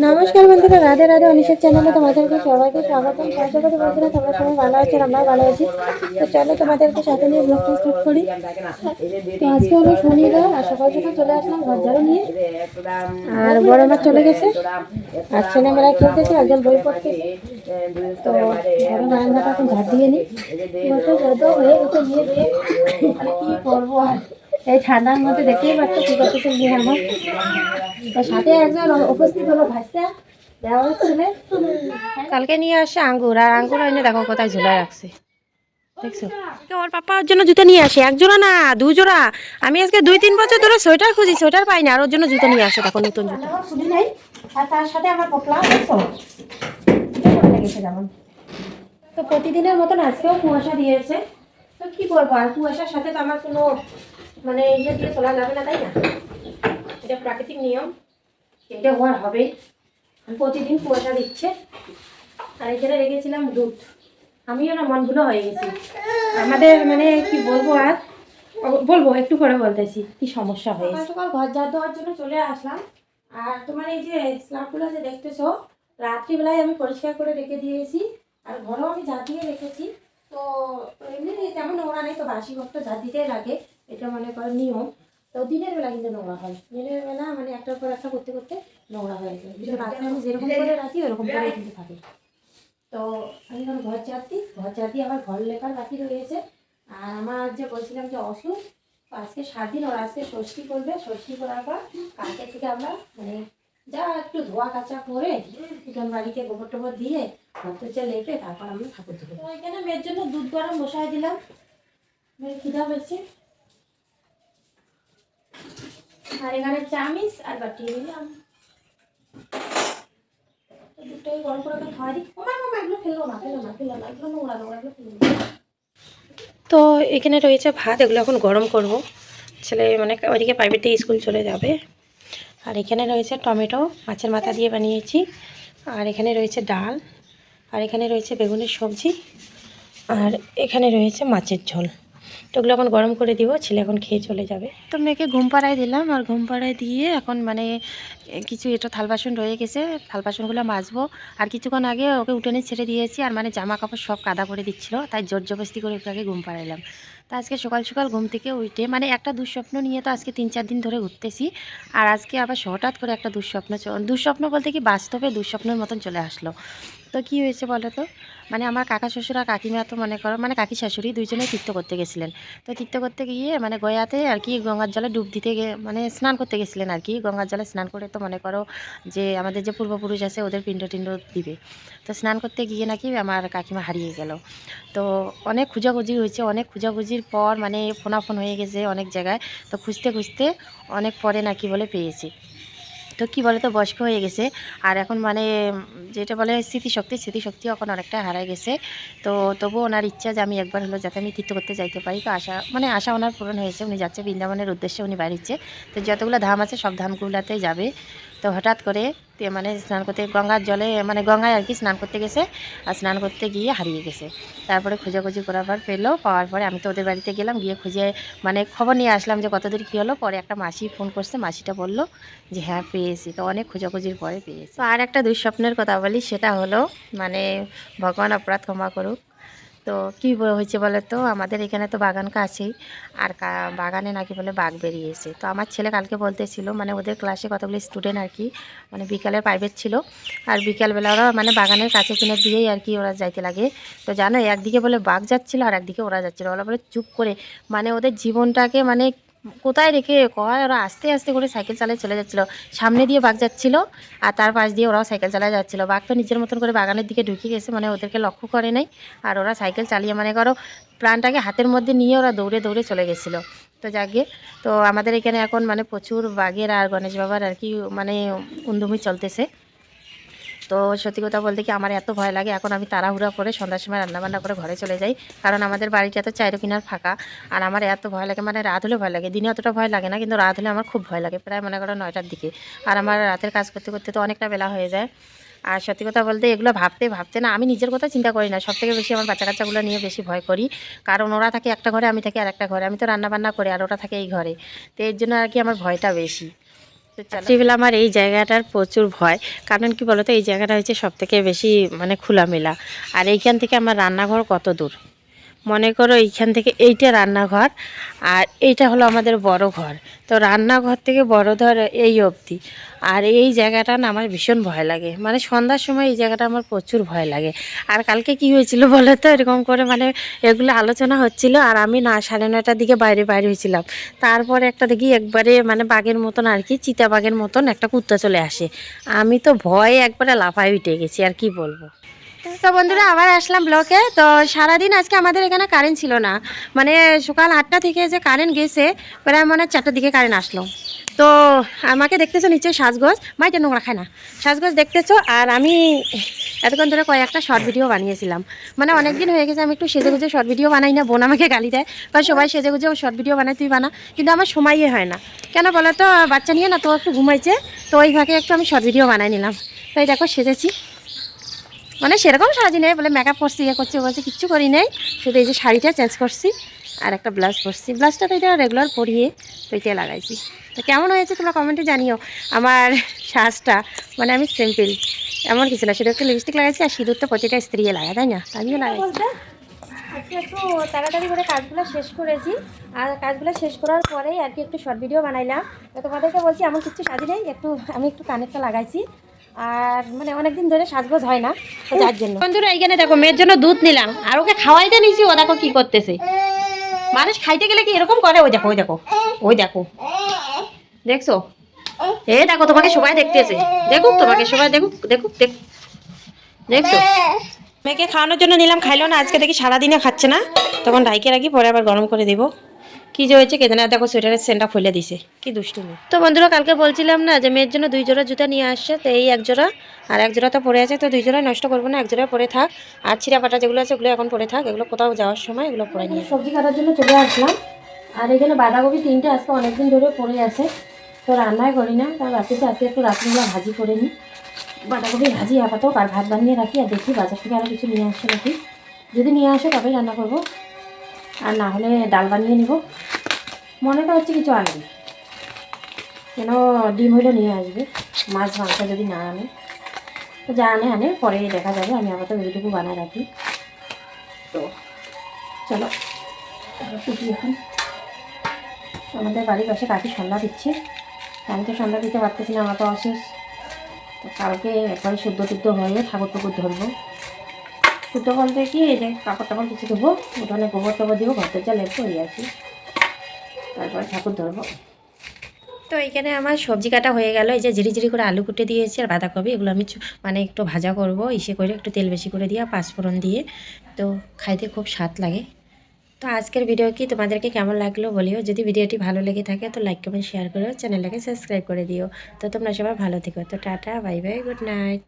নমস্কার বন্ধুরা, রাধে রাধে। অনিশের চ্যানেলে তোমাদেরকে সবাইকে স্বাগতম। সাহায্য করে বন্ধুরা, তোমরা সবাই ভালো আছো, আমরা ভালো আছি। তো চলো তোমাদেরকে সাথে নিয়ে ব্লগটা স্টার্ট করি। তো আজকে হলো শনিবার, আর সকাল সকাল চলে আসলাম ঘর ঝাড়ু নিয়ে। আর বড় মা চলে গেছে, আর ছেলেমেয়েরা খেলতেছে, একজন বই পড়তেছে। তো ঘরে বারান্দাটা এখন ঝাড় দিয়ে নিই। ঘরটা ঝাড় হয়ে গেছে, নিয়ে দিয়ে কি করবো আর, এই ঠান্ডার মধ্যে দেখতেই পাচ্ছ কি করতেছে নিয়ে আমার। তার সাথে একজন উপস্থিত হলো ভাইসা দেওয়ার ছেলে। কালকে নিয়ে আসে আঙ্গুর, আর আঙ্গুর এনে দেখো কোথায় ঝুলায় রাখছে, দেখছো? ওর পাপার জন্য জুতো নিয়ে আসে, এক জোড়া না দু জোড়া। আমি আজকে 2-3 বছর ধরে সোয়েটার খুঁজি, সোয়েটার পাই না, আর ওর জন্য জুতো নিয়ে আসে, দেখো নতুন জুতো। আর তার সাথে আমার পোটলা দেখছো লেগেছে যেমন। তো প্রতিদিনের মতন আজকেও কুয়াশা দিয়েছে। তো কি করবো, আর কুয়াশার সাথে তো আমার কোনো মানে ইয়ে দিয়ে চলা যাবে না, তাই না? এটা প্রাকৃতিক নিয়ম, এটা হওয়ার হবে। প্রতিদিন কুয়াশা দিচ্ছে। আর এখানে রেখেছিলাম দুধ, আমিও না মনগুলো হয়ে গেছি আমাদের, মানে কি বলবো আর, বলবো একটু পরে বলতেছি কি সমস্যা হয়েছে। সকাল ঘর ঝাড় দেওয়ার জন্য চলে আসলাম। আর তোমার এই যে স্ল্যাবগুলো যে দেখতেছো, রাত্রিবেলায় আমি পরিষ্কার করে রেখে দিয়েছি, আর ঘরেও আমি ঝাড় দিয়ে রেখেছি। তো এমনি তেমন নোংরা নেই, তো বাসি ঘর তো ঝাড় দিতেই লাগে, এটা মনে করো নিয়ম। তো দিনের বেলা কিন্তু নোংরা হয়, দিনের বেলা মানে একটার পর একটা করতে করতে নোংরা হয়ে যায়। কিন্তু রাত্রে আমি যেরকম করে রাখি ওরকম করে কিন্তু থাকে। তো আমি এখন ঘর ঝাড় দিই, ঘর ঝাড় দিয়ে আমার ঘর লেখার বাকি রয়েছে। আর আমার যে বলছিলাম যে অসুখ, আজকে 7 দিন, ওরা আজকে ষষ্ঠী করবে, ষষ্ঠী করার পর কালকে থেকে আমরা মানে যা একটু ধোয়া কাচা করে উঠান বাড়িতে গোবর টোবর দিয়ে ঘরটা লেপে তারপর আমরা ঠাকুর ধরবো। তো এখানে মেয়ের জন্য দুধ গরম বসাই দিলাম, মেয়ের খিদা পেয়েছে। আর এখানে চামিচ আর বাটি দিলাম, দুটোই গরম করে খাওয়া দিই। এগুলো ফেলবো না, এগুলো নোংরা নোংরা, এগুলো ফেলবো না। তো এখানে রয়েছে ভাত, এগুলো এখন গরম করব। ছেলে মানে ওইদিকে প্রাইভেট দিয়ে স্কুল চলে যাবে। আর এখানে রয়েছে টমেটো, মাছের মাথা দিয়ে বানিয়েছি। আর এখানে রয়েছে ডাল, আর এখানে রয়েছে বেগুনের সবজি, আর এখানে রয়েছে মাছের ঝোল। তো ওগুলো এখন গরম করে দিব, ছেলে এখন খেয়ে চলে যাবে। তো মেয়েকে ঘুম পাড়ায় দিলাম, আর ঘুম পাড়ায় দিয়ে এখন মানে কিছু এটা থাল বাসন রয়ে গেছে, থাল বাসনগুলো মাজবো। আর কিছুক্ষণ আগে ওকে উঠোনে ছেড়ে দিয়েছি, আর মানে জামা কাপড় সব কাদা করে দিচ্ছিলো, তাই জোর জবস্তি করে ওকে আগে ঘুম পাড়াইলাম। তো আজকে সকাল সকাল ঘুম থেকে উঠে মানে একটা দুঃস্বপ্ন নিয়ে তো আজকে 3-4 দিন ধরে উঠতেছি। আর আজকে আবার হঠাৎ করে একটা দুঃস্বপ্ন বলতে কি বাস্তবে দুঃস্বপ্নের মতন চলে আসলো। তো কি হয়েছে বলো তো, মানে আমার কাকা শ্বশুর আর কাকিমা তো মনে করো মানে কাকি শাশুড়ি দুইজনেই তীর্থ করতে গেছিলেন। তো তীর্থ করতে গিয়ে মানে গয়াতে আর কি গঙ্গার জলে ডুব দিতে মানে স্নান করতে গেছিলেন আর কি। গঙ্গার জলে স্নান করে তো মনে করো যে আমাদের যে পূর্বপুরুষ আছে ওদের পিণ্ড টিণ্ড দিবে। তো স্নান করতে গিয়ে নাকি আমার কাকিমা হারিয়ে গেল। তো অনেক খোঁজাখুঁজি হয়েছে, অনেক খোঁজাখুঁজির পর মানে ফোনাফোন হয়ে গেছে অনেক জায়গায়। তো খুঁজতে খুঁজতে অনেক পরে নাকি বলে পেয়েছি। তো কী বলে তো বয়স্ক হয়ে গেছে, আর এখন মানে যেটা বলে স্মৃতিশক্তি এখন অনেকটা হারায় গেছে। তো তবুও ওনার ইচ্ছা যে আমি একবার হলো যাতে আমি তীর্থ করতে যাইতে পারি। তো আশা ওনার পূরণ হয়েছে, উনি যাচ্ছে বৃন্দাবনের উদ্দেশ্যে, উনি বাড়িচ্ছে। তো যতগুলো ধাম আছে সব ধামগুলোতেই যাবে। তো হঠাৎ করে মানে স্নান করতে গঙ্গার জলে মানে গঙ্গায় আর কি স্নান করতে গেছে, আর স্নান করতে গিয়ে হারিয়ে গেছে। তারপরে খোঁজাখুঁজি করার পর পেলো, পাওয়ার পরে আমি তো ওদের বাড়িতে গেলাম, গিয়ে খুঁজে মানে খবর নিয়ে আসলাম যে কতদূর কী হলো। পরে একটা মাসি ফোন করছে, মাসিটা বললো যে হ্যাঁ পেয়েছি। তো অনেক খোঁজাখুঁজির পরে পেয়েছি। তো আর একটা দুঃস্বপ্নের কথা বলি, সেটা হলো মানে ভগবান অপরাধ ক্ষমা করুক। তো কী হয়েছে বলে তো, আমাদের এখানে তো বাগান কাছেই, আর বাগানে নাকি বলে বাঘ বেরিয়েছে। তো আমার ছেলে কালকে বলতেছিল মানে ওদের ক্লাসে কতগুলো স্টুডেন্ট আর কি মানে বিকালের প্রাইভেট ছিল, আর বিকালবেলা ওরা মানে বাগানের কাছে কিনে দিয়েই আর কি ওরা যাইতে লাগে। তো জানো একদিকে বলে বাঘ যাচ্ছিলো আর একদিকে ওরা যাচ্ছিলো, ওরা বলে চুপ করে মানে ওদের জীবনটাকে মানে কোথায় রেখে কয় ওরা আস্তে আস্তে করে সাইকেল চালিয়ে চলে যাচ্ছিলো। সামনে দিয়ে বাঘ যাচ্ছিলো, আর তার পাশ দিয়ে ওরাও সাইকেল চালিয়ে যাচ্ছিলো। বাঘ তো নিজের মতন করে বাগানের দিকে ঢুকে গেছে, মানে ওদেরকে লক্ষ্য করে নাই। আর ওরা সাইকেল চালিয়ে মানে করো প্রাণটাকে হাতের মধ্যে নিয়ে ওরা দৌড়ে দৌড়ে চলে গেছিলো। তো যাকে তো আমাদের এখানে এখন মানে প্রচুর বাঘের আর গণেশ বাবার আর কি মানে উন্দুমি চলতেছে। তো সত্যি কথা বলতে কি আমার এত ভয় লাগে, এখন আমি তাড়াহুড়া করে সন্ধ্যার সময় রান্নাবান্না করে ঘরে চলে যাই, কারণ আমাদের বাড়িটা তো চাইরো কিনার ফাঁকা। আর আমার এত ভয় লাগে, মানে রাত হলে ভয় লাগে, দিনে অতটা ভয় লাগে না, কিন্তু রাত হলে আমার খুব ভয় লাগে, প্রায় মনে করো 9টার দিকে। আর আমার রাতের কাজ করতে করতে তো অনেকটা বেলা হয়ে যায়। আর সত্যি কথা বলতে এগুলো ভাবতে ভাবতে না আমি নিজের কথা চিন্তা করি না, সবথেকে বেশি আমার বাচ্চা কাচ্চাগুলো নিয়ে বেশি ভয় করি। কারণ ওরা থাকে একটা ঘরে, আমি থাকি আর একটা ঘরে, আমি তো রান্নাবান্না করি আর ওরা থাকে এই ঘরে। তো এর জন্য আর কি আমার ভয়টা বেশি। রাত্রিবেলা আমার এই জায়গাটার প্রচুর ভয়, কারণ কি বলতো এই জায়গাটা হচ্ছে সব থেকে বেশি মানে খোলামেলা। আর এইখান থেকে আমার রান্নাঘর কত দূর, মনে করো এইখান থেকে এইটা রান্নাঘর আর এইটা হলো আমাদের বড় ঘর। তো রান্নাঘর থেকে বড় ঘর এই অবধি। আর এই জায়গাটা না আমার ভীষণ ভয় লাগে, মানে সন্ধ্যার সময় এই জায়গাটা আমার প্রচুর ভয় লাগে। আর কালকে কি হয়েছিল বলো তো, এরকম করে মানে এগুলো আলোচনা হচ্ছিল আর আমি না 9:30টার দিকে বাইরে হয়েছিলাম। তারপরে একটা দেখি একবারে মানে বাঘের মতন আর কি, চিতা বাঘের মতন একটা কুত্তা চলে আসে। আমি তো ভয়ে একবারে লাফায় উঠে গেছি, আর কি বলবো। তো বন্ধুরা আবার আসলাম ব্লকে। তো সারাদিন আজকে আমাদের এখানে কারেন্ট ছিল না, মানে সকাল 8টা থেকে যে কারেন্ট গেছে প্রায় মানে 4টার দিকে কারেন্ট আসলো। তো আমাকে দেখতেছো নিচে সাজগোজ, মাইটা নোংরা খায় না, সাজগোজ দেখতেছো। আর আমি এতক্ষণ ধরে কয়েকটা শর্ট ভিডিও বানিয়েছিলাম, মানে অনেক দিন হয়ে গেছে আমি একটু সেজে গুজে শর্ট ভিডিও বানাই না। বোন আমাকে গালি দেয়, বা সবাই সেজে গুজে শর্ট ভিডিও বানায়, তুই বানা, কিন্তু আমার সময়ই হয় না। কেন বলো তো, বাচ্চা নিয়ে না তো একটু ঘুমাইছে, তো ওই ভাগে একটু আমি শর্ট ভিডিও বানাই নিলাম। তো এই দেখো সেজেছি, মানে সেরকম সাজি নেই, বলে মেকআপ করছি ইয়ে করছি বলছি, কিচ্ছু করি নেই, শুধু এই যে শাড়িটা চেঞ্জ করছি আর একটা ব্লাউজ পরছি। ব্লাউজটা তো এটা রেগুলার পরিয়ে তো এটা লাগাইছি। তো কেমন হয়েছে তোমরা কমেন্টে জানিও আমার সাজটা। মানে আমি সিম্পল, এমন কিছু না, শুধু একটু লিপস্টিক লাগাইছি আর সিঁদুর তো প্রতিটা স্ত্রী লাগায়, তাই না, আমিও লাগাইছি। আজকে একটু তাড়াতাড়ি করে কাজগুলো শেষ করেছি, আর কাজগুলো শেষ করার পরেই আর কি একটু শর্ট ভিডিও বানাইলাম। তো তোমাদেরকে বলছি এমন কিছু সাজি নেই, আমি একটু কানেরটা লাগাইছি, আর মানে অনেকদিন ধরে সাজগোজ হয় না, তো যার জন্য। বন্ধুরা এইখানে দেখো মেয়ের জন্য দুধ নিলাম আর ওকে খাওয়াইতে নিয়েছি, ও দেখো কি করতেছে। মানুষ খাইতে গেলে কি এরকম করে, ওই দেখো ওই দেখো ওই দেখো, দেখছো, এ দেখো তোমাকে সবাই দেখতেছে, দেখুক তোমাকে সবাই দেখুক দেখুক দেখুক, দেখছো। মেয়েকে খাওয়ানোর জন্য নিলাম, খাইলো না আজকে, দেখি সারাদিনে খাচ্ছে না, তখন ঢাইকে রাখি, পরে আবার গরম করে দেবো। কি যে হয়েছে কেঁদে না, দেখো সোয়েটারের সেন্টটা খুলে দিছে, কি দুষ্টুমি। তো বন্ধুরা কালকে বলছিলাম না যে মেয়ের জন্য 2 জোড়া জুতা নিয়ে আসছে, তো এই 1 জোড়া আর 1 জোড়া তো পরে আছে, তো 2 জোড়া নষ্ট করবো না, 1 জোড়া পরে থাক। আর ছিঁড়া পাটা যেগুলো আছে ওগুলো এখন পরে থাক, এগুলো কোথাও যাওয়ার সময় এগুলো পরে নিয়ে। সবজি কাটার জন্য চলে আসলাম, আর এখানে বাঁধাকপি 3টে আজকে অনেকদিন ধরে পড়ে আছে, তো রান্নাই করি না, তার ভাবতেছি আজকে একটু রাত্রিবেলা ভাজি করে নিই। বাঁধাকপি ভাজি আপাতত, আর ভাত বানিয়ে রাখি, আর দেখি বাজার থেকে আরও কিছু নিয়ে আসছে নাকি, যদি নিয়ে আসে তবেই রান্না করবো, আর না হলে ডাল বানিয়ে নিব। মনেটা হচ্ছে কিছু আনবে, কেন ডিম হইলেও নিয়ে আসবে, মাছ মাংস যদি না আনে, তো যা আনে পরে দেখা যাবে, আমি আবার তো এইটুকু বানায় রাখি। তো চলো টুকি এখন। আমাদের বাড়ির পাশে কাকি সন্ধ্যা দিচ্ছে, আমি তো সন্ধ্যা দিতে পারতেছি না, আমার তো অসুস্থ। তো কালকে একবারে শুদ্ধ টুদ্ধ হয়ে ঠাকুর টুকুর ধরবো। শুদ্ধ বলতে কি, এই যে কাপড় টাপড় কিছু দেবো, উঠোনে গোবর টোবর দিব, ঘর যা লেপবো এই আর কি, তারপরে ঠাকুর ধরবো। তো এইখানে আমার সবজি কাটা হয়ে গেল, এই যে ঝিরি করে আলু কুটে দিয়েছি আর বাঁধাকপি, এগুলো আমি মানে একটু ভাজা করব, ইসে করে একটু তেল বেশি করে দিয়ে পাঁচফোড়ন দিয়ে, তো খাইতে খুব স্বাদ লাগে। তো আজকের ভিডিও কি তোমাদেরকে কেমন লাগলো বলিও, যদি ভিডিওটি ভালো লেগে থাকে তো লাইক কমেন্ট শেয়ার করো, চ্যানেলটাকে সাবস্ক্রাইব করে দিও। তো তোমরা সবাই ভালো থেকো, তো tata bye bye, good night.